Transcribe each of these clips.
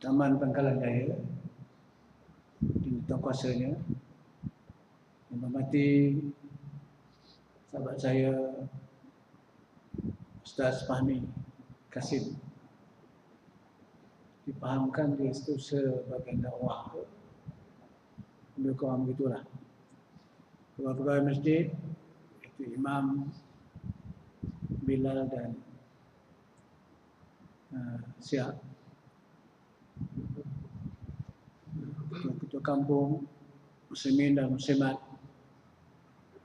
Taman Pangkalan Jaya, di tuan kuasanya, yang menghormati sahabat saya Ustaz Fahmi Kasim, dipahamkan dia itu sebagai dakwah. Lebih kurang begitulah. Pegawai masjid itu Imam Bilal dan Siap, ketua kampung, muslimin dan muslimat,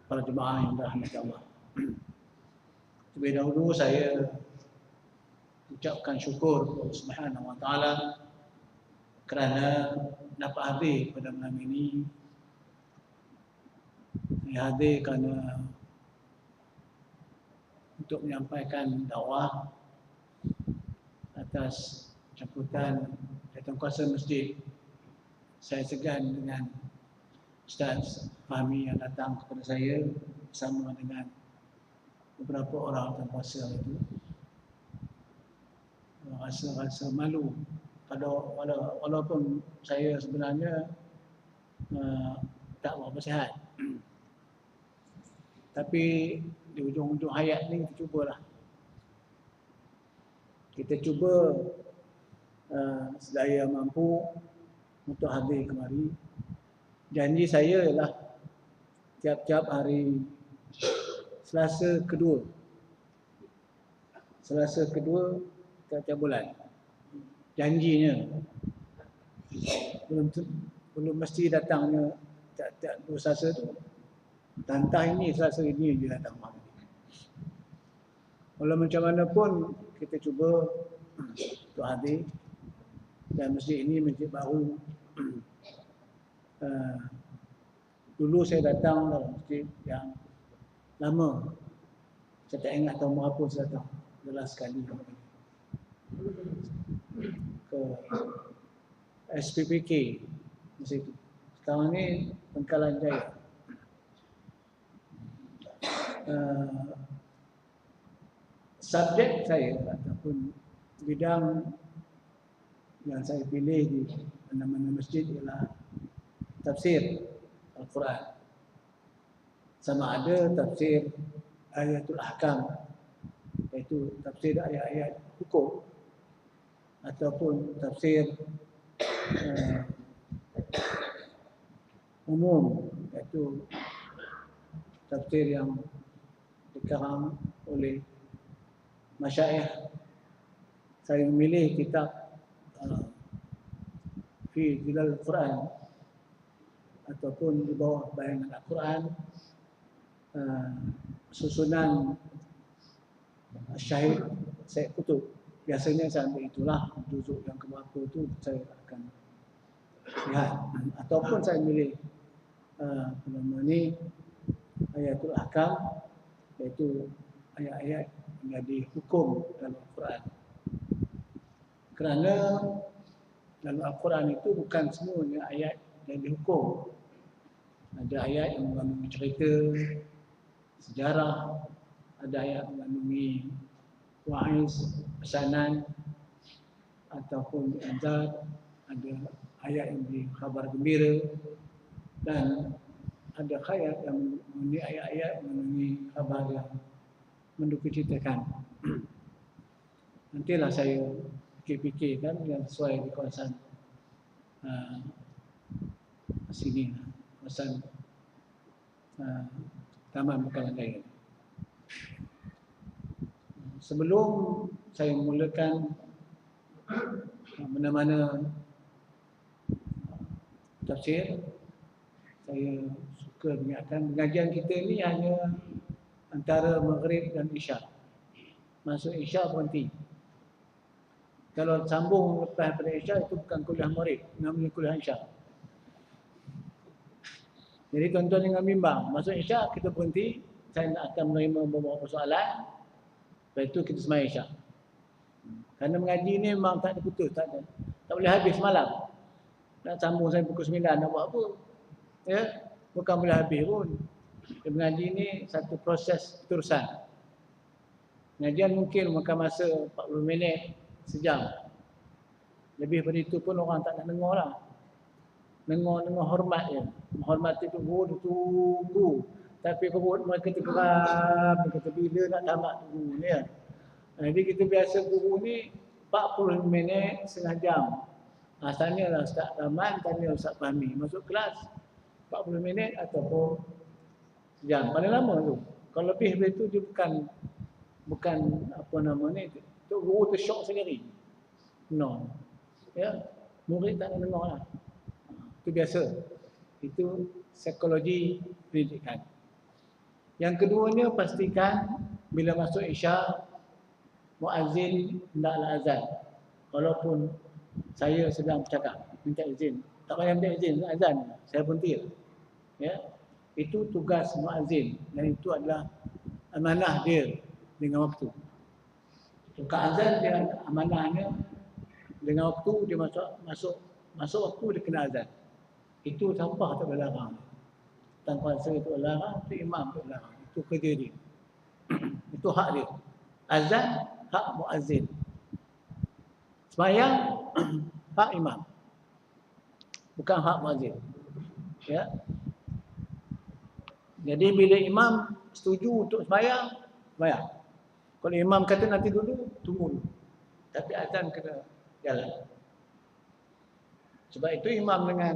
para jemaah yang dirahmati Allah. Terlebih dahulu saya ucapkan syukur kepada Allah Subhanahu wa taala kerana dapat hadir pada malam ini. Saya hadir kerana untuk menyampaikan dakwah atas caputan Tuan Kuasa Masjid. Saya segan dengan Ustaz Fahmi yang datang kepada saya bersama dengan beberapa orang Tuan Kuasa itu. Rasa malu walaupun saya sebenarnya tak berapa sihat. Tapi di ujung-ujung hayat ni kita cubalah. Kita cuba sedaya mampu untuk hadir kemari. Janji saya ialah tiap-tiap hari Selasa kedua tiap-tiap bulan. Janjinya. Belum mesti datangnya tiap-tiap dua Selasa tu. Tantah ini Selasa ini dia datang malam. Walau macam mana pun kita cuba untuk hadir. Dan masjid ini masjid baru. Dulu saya datang dalam masjid yang lama. Saya tak ingat tahun berapa saya datang. Adalah sekali ke SPPK di situ. Sekarang ni Pangkalan Jaya. Subjek saya ataupun bidang yang saya pilih di mana-mana masjid ialah tafsir Al-Quran. Sama ada tafsir ayatul ahkam, iaitu tafsir ayat-ayat hukum, ataupun tafsir umum, iaitu tafsir yang dikarang oleh masyayikh. Saya memilih kitab fi Zilal Al-Quran ataupun di bawah bayangan Al-Quran, susunan Syahid Syed Qutb. Biasanya saya ambil itulah, juzuk yang keberapa itu saya akan lihat. Ataupun saya milih nama ni ayatul ahkam, iaitu ayat-ayat menjadi hukum dalam Al-Quran. Kerana dalam Al-Quran itu bukan semuanya ayat jadi hukum. Ada ayat yang mengandungi cerita, sejarah, ada ayat mengandungi wa'is, pesanan ataupun anzar, ada ayat yang beri khabar gembira, dan ada ayat yang mengandungi ayat-ayat mengandungi khabar yang mendukacitakan. Nantilah saya fikir-fikirkan yang sesuai di kawasan sini, kawasan Taman Pangkalan Jaya. Sebelum saya mulakan mana-mana tafsir, saya suka mengingatkan pengajian kita ni hanya antara Maghrib dan Isya. Masuk Isya berhenti. Kalau sambung lepas pada Isya itu bukan kuliah Maghrib, namanya kuliah Isya. Jadi tuan-tuan dengan bimbang, masuk Isya kita berhenti, saya akan menerima beberapa soalan, lepas itu kita sembahyang Isya. Kerana mengaji ni memang tak ada putus, tak boleh habis malam. Nak sambung saya pukul 9 nak buat apa? Ya, bukan boleh habis pun. Mengaji ni satu proses terusan. Pengajian mungkin makan masa 40 minit, sejam. Lebih pada itu pun orang tak nak dengar lah. Dengar hormat je. Menghormati tu guru dia tunggu. Tapi perut mereka tergeram. Dia kata bila nak tamat guru ni ya. Jadi kita biasa guru ni 40 minit, setengah jam. Tanyalah Ustaz Rahman, tanya Ustaz Fahmi. Masuk kelas 40 minit ataupun sejam. Paling lama tu. Kalau lebih dari tu dia bukan apa nama ni. Tu guru tu syok sendiri. No. Ya. Murid tak nak dengar lah. Itu biasa. Itu psikologi pendidikan. Yang keduanya pastikan bila masuk Isya muazzin hendaklah azan. Walaupun saya sedang bercakap, minta izin. Tak payah minta izin, azan. Saya berhenti. Ya. Itu tugas muazzin dan itu adalah amanah dia dengan waktu. Tukar azan dia amanahnya dengan waktu dia masuk waktu dia kena azan. Itu sampah tak boleh larang. Tan kuasa itu larang, itu imam tak larang. Itu kerja dia. Itu hak dia. Azan hak muazzin. Sembahyang hak imam. Bukan hak muazzin. Ya. Jadi bila imam setuju untuk sembahyang, sembahyang. Kalau imam kata nanti dulu, tunggu dulu. Tapi azan kena jalan. Sebab itu imam dengan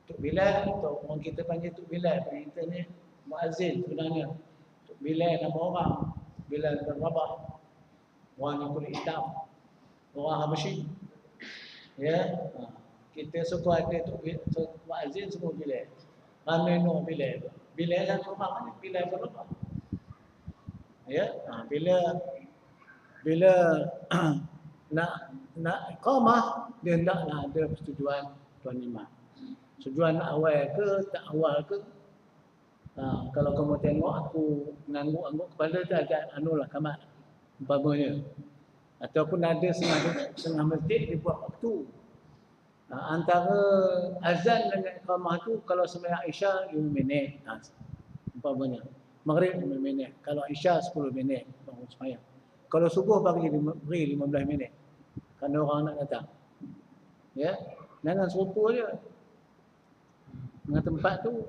Tok Bilal atau orang kita panggil Tok Bilal, kita ni muazzin sebenarnya. Tok Bilal nama orang, Bilal bin Rabah. Orang yang kulit hitam. Orang Habasyi. Ya. Kita suka ada Tok muazzin semua Bilal. Ramai no Bilal. Bilal lah rumah mana? Bilal bin Rabah. Ya. Bila nak iqamah dia hendaklah ada persetujuan tuan imam. Setujuan awal ke tak awal ke. Kalau kamu tengok aku mengangguk-angguk kepala tu agak anulah kamat umpamanya. Ataupun ada setengah masjid dia buat waktu. Antara azan dengan iqamah tu kalau sembahyang Isya 5 minit. Umpamanya. Maghrib 5 minit. Kalau Isya 10 minit baru sembahyang. Kalau subuh beri 15 minit. Kerana orang nak datang. Ya. Jangan serupa je. Dengan tempat tu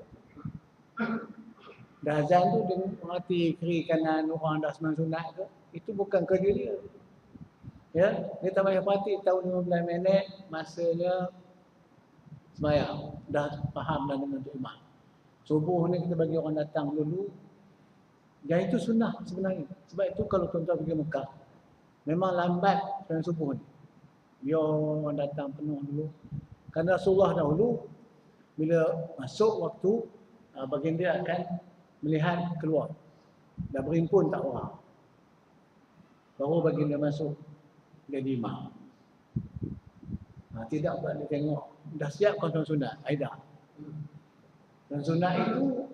dah azan tu dia mengerti kiri kanan orang dah sembahyang sunat ke. Itu bukan kerja dia. Ya, dia tak payah perhati tahu 15 minit masanya sembahyang. Dah faham dah dengan tu imam. Subuh ni kita bagi orang datang dulu. Dan itu sunnah sebenarnya. Sebab itu kalau tuan-tuan pergi Mekah, memang lambat sembahyang subuh ni. Biar orang datang penuh dulu. Kerana Rasulullah dahulu bila masuk waktu baginda dia akan melihat keluar. Dah berimpun tak orang. Baru baginda masuk jadi imam. Tidak boleh tengok. Dah siap kau sunat. Aidah. Dan sunat itu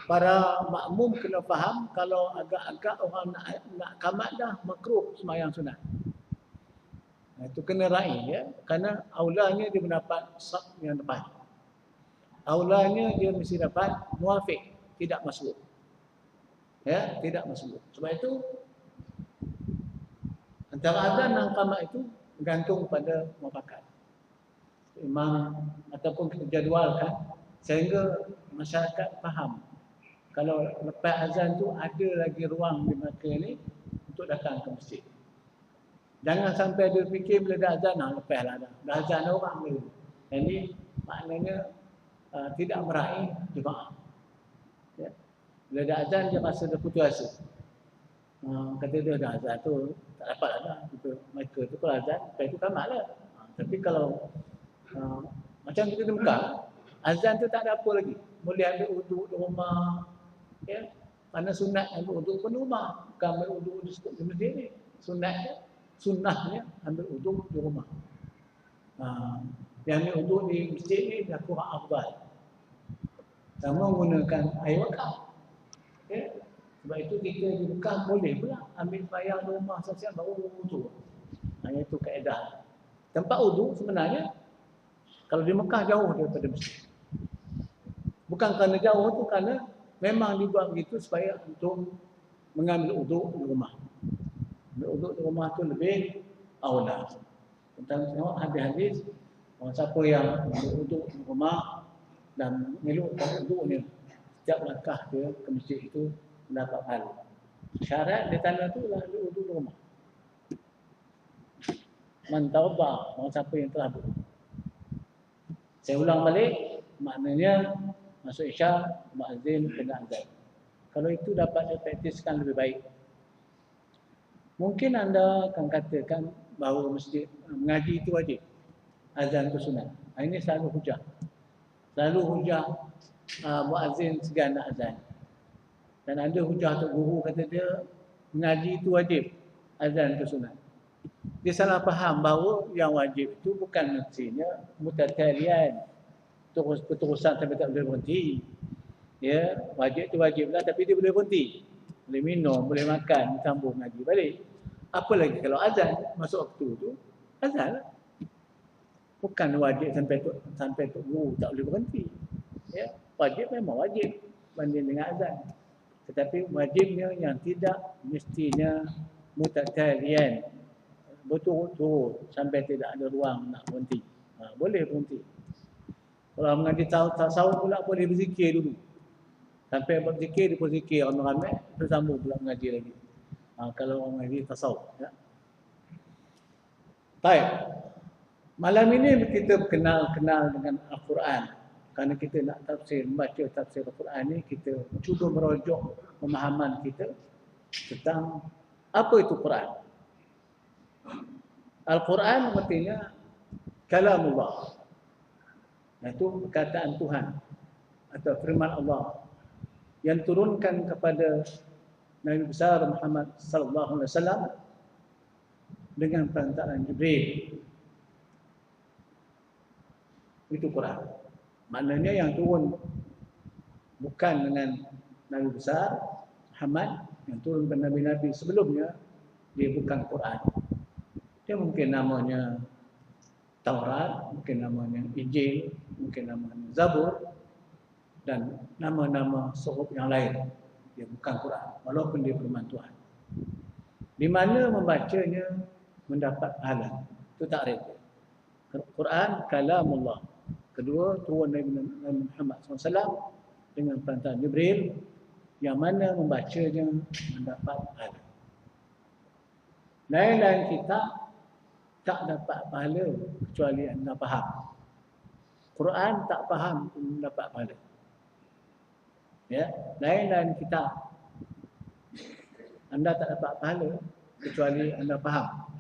para makmum kena faham kalau agak-agak orang nak kamat dah makruh sembahyang sunat. Itu kena raih ya. Kerana aulanya dia mendapat saf yang depan. Aulanya dia mesti dapat muafiq, tidak masbuk. Ya, tidak masbuk. Sebab itu antara azan dan qamat itu bergantung pada muafakat. Imam ataupun kita jadualkan sehingga masyarakat faham. Kalau lepas azan tu ada lagi ruang di mereka ni untuk datang ke masjid. Jangan sampai dia fikir bila dah azan, lepaslah dah. Dah azan orang ni. Jadi maknanya tidak meraih jemaah. Ya. Bila dah azan dia rasa dah putus asa. Kata dia dah azan tu tak dapat lah. Mereka tu kalau azan, lepas itu kamat lah. Tapi kalau macam kita di Mekah, azan tu tak ada apa lagi. Boleh ambil uduk di rumah. Ya. Kerana sunat ambil uduk pun di rumah. Bukan ambil uduk di masjid ni. Sunnahnya ambil uduk di rumah. Yang ambil uduk di masjid ni dah kurang afdal. Sama menggunakan air wakaf. Ya. Sebab itu kita di Mekah boleh pula ambil sembahyang di rumah sesiap baru uduk. Itu kaedah. Tempat uduk sebenarnya kalau di Mekah jauh daripada masjid. Bukan kerana jauh tu, kerana memang dibuat begitu supaya untuk mengambil uduk di rumah. Ambil uduk di rumah tu lebih aula. Tentang tengok hadis-hadis orang siapa yang duduk di rumah dan mengelukkan duduknya setiap langkah dia ke masjid itu mendapat pahala. Syarat dia tanda tu lah duduk di rumah. Man tawadda, orang siapa yang telah duduk. Saya ulang balik, maknanya masuk isya, muazzin kena azan. Kalau itu dapat dipraktiskan lebih baik. Mungkin anda akan katakan bahawa masjid mengaji itu wajib, azan itu sunat. Ini selalu hujah. Selalu hujah muazzin segan nak azan. Dan ada hujah tu guru kata dia mengaji itu wajib, azan itu sunat. Dia salah faham bahawa yang wajib itu bukan mestinya mutatalian, terus berterusan sampai tak boleh berhenti. Ya, wajib itu wajib lah, tapi dia boleh berhenti. Boleh minum, boleh makan, sambung ngaji balik. Apa lagi kalau azan, masuk waktu tu, azan lah. Bukan wajib sampai tu guru tak boleh berhenti. Ya, wajib memang wajib banding dengan azan. Tetapi wajibnya yang tidak mestinya mutatalian, berturut-turut sampai tidak ada ruang nak berhenti. Boleh berhenti. Kalau mengaji tasawuf pula boleh berzikir dulu. Sampai berzikir, dia pun zikir ramai-ramai, bersambung pula mengaji lagi. Kalau orang mengaji tasawuf. Ya. Baik. Malam ini kita kenal dengan Al-Quran. Kerana kita nak membaca tafsir Al-Quran ni, kita cuba merujuk pemahaman kita tentang apa itu Quran. Al-Quran artinya kalamullah. Iaitu perkataan Tuhan atau firman Allah yang turunkan kepada Nabi besar Muhammad sallallahu alaihi wasallam dengan perantaraan Jibril. Itu Quran. Maknanya yang turun bukan dengan Nabi besar Muhammad, yang turun kepada nabi-nabi sebelumnya, dia bukan Quran. Dia mungkin namanya Taurat, mungkin namanya Injil, mungkin namanya Zabur, dan nama-nama suhuf yang lain. Dia bukan Quran, walaupun dia firman Tuhan. Di mana membacanya mendapat pahala. Itu takrif. Quran kalamullah. Kedua, turun Nabi Muhammad SAW dengan perantaraan Jibril, yang mana membacanya mendapat pahala. Lain-lain kita tak dapat pahala kecuali anda faham. Quran tak faham pun mendapat pahala. Ya, lain-lain kita anda tak dapat pahala kecuali anda faham.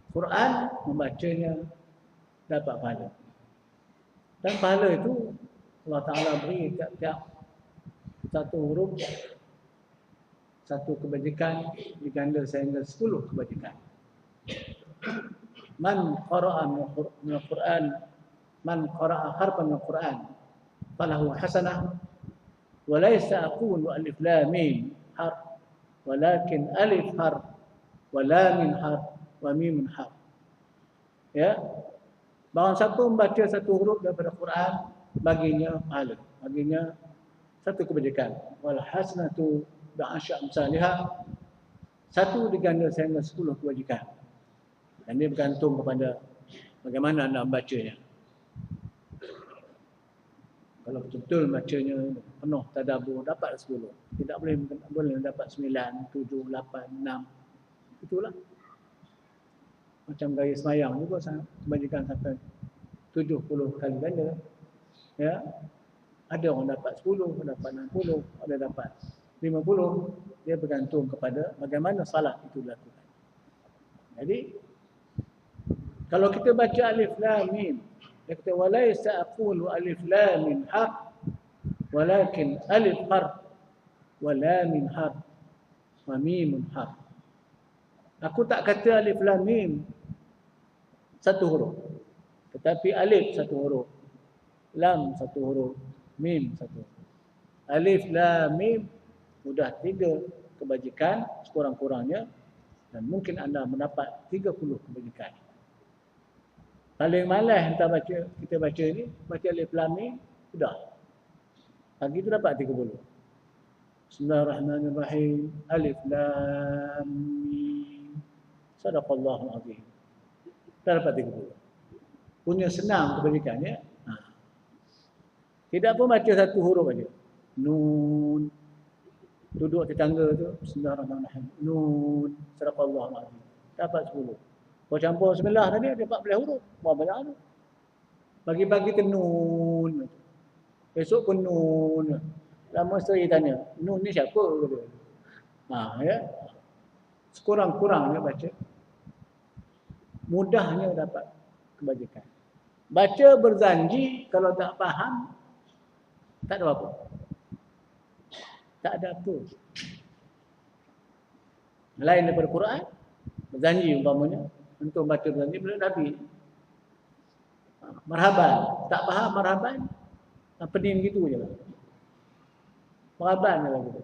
Quran membacanya dapat pahala. Dan pahala itu Allah Ta'ala beri tiap-tiap satu huruf, satu kebajikan diganda sehingga 10 kebajikan. Man qara'a min al-Quran, man qara'a harfan min al-Quran falahu hasanah wa laysa aqulu alif lam mim harf walakin alif harf wa lam min harf wa mim harf. Ya, barang siapa membaca satu huruf daripada Quran, baginya pahala, baginya satu kebajikan. Wal hasanatu bi'asyri amsalihha, satu diganda sehingga 10 kebajikan. Dan dia bergantung kepada bagaimana anda membacanya. Kalau betul-betul bacanya penuh tadabbur, dapat 10. Tidak boleh dapat 9, 7, 8, 6. Itulah. Macam gaya semayang juga kebajikan sampai 70 kali ganda. Ya. Ada orang dapat 10, ada dapat 60, ada dapat 50. Dia bergantung kepada bagaimana salat itu dilakukan. Jadi kalau kita baca alif lam mim, dia kata walaysa aqulu alif lam mim harf walakin alif harf wa lam mim harf wa mim harf. Aku tak kata alif lam mim satu huruf, tetapi alif satu huruf, lam satu huruf, mim satu huruf. Alif lam mim sudah 3 kebajikan sekurang-kurangnya, dan mungkin anda mendapat 30 kebajikan. Paling malas kita baca ni, baca alif lam mim, sudah. Pagi tu dapat 30. Bismillahirrahmanirrahim. Alif lam mim. Sadaqallahul azim. dah dapat 30. Punya senang kebajikannya. Ha. Tidak pun baca satu huruf aja. Nun. Duduk tetangga tu, Bismillahirrahmanirrahim. Nun. Sadaqallahul azim. Dapat 10. Kau campur bismillah tadi ada 14 huruf. Berapa banyak tu? Bagi-bagi ke nun. Besok pun nun. Lama saya tanya, nun ni siapa? Ya. Sekurang-kurangnya baca. Mudahnya dapat kebajikan. Baca berjanji, kalau tak faham, tak ada apa. Tak ada apa. Lain daripada Quran, berjanji umpamanya, untuk baca berjanji bila Nabi. Marhaban, tak faham marhaban, pening gitu je lah. Marhaban je lah gitu.